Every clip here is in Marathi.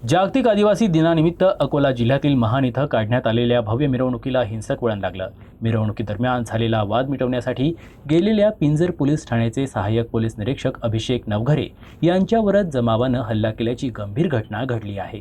जागतिक आदिवासी दिनानिमित्त अकोला जिल्ह्यातील महान इथं काढण्यात आलेल्या भव्य मिरवणुकीला हिंसक वळण लागलं। मिरवणुकीदरम्यान झालेला वाद मिटवण्यासाठी गेलेल्या पिंजर पोलीस ठाण्याचे सहाय्यक पोलीस निरीक्षक अभिषेक नवघरे यांच्यावरच जमावानं हल्ला केल्याची गंभीर घटना घडली आहे।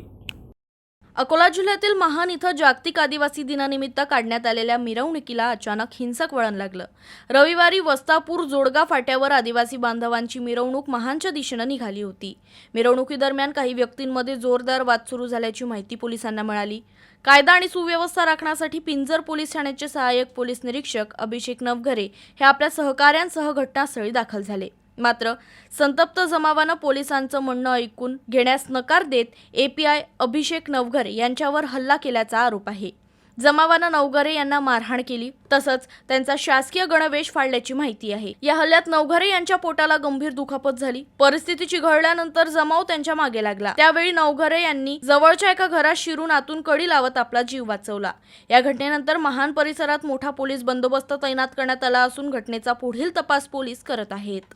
अकोला जिल्ह्यातील महान इथं जागतिक आदिवासी दिनानिमित्त काढण्यात आलेल्या मिरवणुकीला अचानक हिंसक वळण लागलं। रविवारी वस्तापूर जोडगा फाट्यावर आदिवासी बांधवांची मिरवणूक महानच्या दिशेने निघाली होती। मिरवणुकीदरम्यान काही व्यक्तींमध्ये जोरदार वाद सुरू झाल्याची माहिती पोलिसांना मिळाली। कायदा आणि सुव्यवस्था राखण्यासाठी पिंजर पोलीस ठाण्याचे सहाय्यक पोलीस निरीक्षक अभिषेक नवघरे हे आपल्या सहकाऱ्यांसह घटनास्थळी दाखल झाले। मात्र संतप्त जमावानं पोलिसांचं म्हणणं ऐकून घेण्यास नकार देत एपीआय अभिषेक नवघरे यांच्यावर हल्ला केल्याचा आरोप आहे। जमावानं नवघरे यांना मारहाण केली, तसंच त्यांचा शासकीय गणवेश फाडल्याची माहिती आहे। या हल्ल्यात नवघरे यांच्या पोटाला गंभीर दुखापत झाली। परिस्थिती चिघळल्यानंतर जमाव त्यांच्या मागे लागला। त्यावेळी नवघरे यांनी जवळच्या एका घरात शिरून आतून कडी लावत आपला जीव वाचवला। या घटनेनंतर महान परिसरात मोठा पोलीस बंदोबस्त तैनात करण्यात आला असून घटनेचा पुढील तपास पोलीस करत आहेत।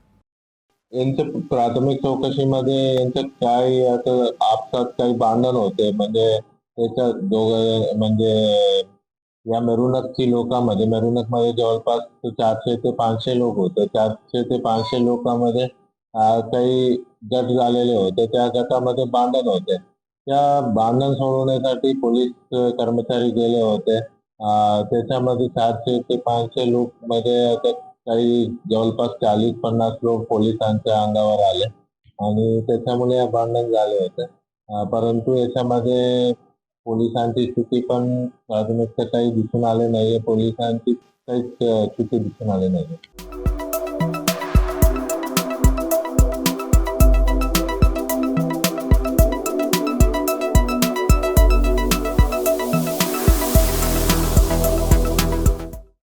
यांच्या प्राथमिक चौकशीमध्ये यांच्यात काही असं आपसात काही भांडण होते, म्हणजे त्याच्या म्हणजे या मिरवणुकीच्या मिरवणुकीमध्ये जवळपास 400 ते 500 लोक होते। 400 ते 500 लोकांमध्ये काही गट झालेले होते। त्या गटामध्ये भांडण होते। त्या भांडण सोडवण्यासाठी पोलीस कर्मचारी गेले होते। त्याच्यामध्ये 400 ते 500 लोक मध्ये काही जवळपास 40-50 लोक पोलिसांच्या अंगावर आले आणि त्याच्यामुळे भांडण झाले होते। परंतु याच्यामध्ये पोलिसांची स्थिती पण प्राथमिक काही दिसून आले नाही। पोलिसांची काहीच चुकी दिसून आली नाही।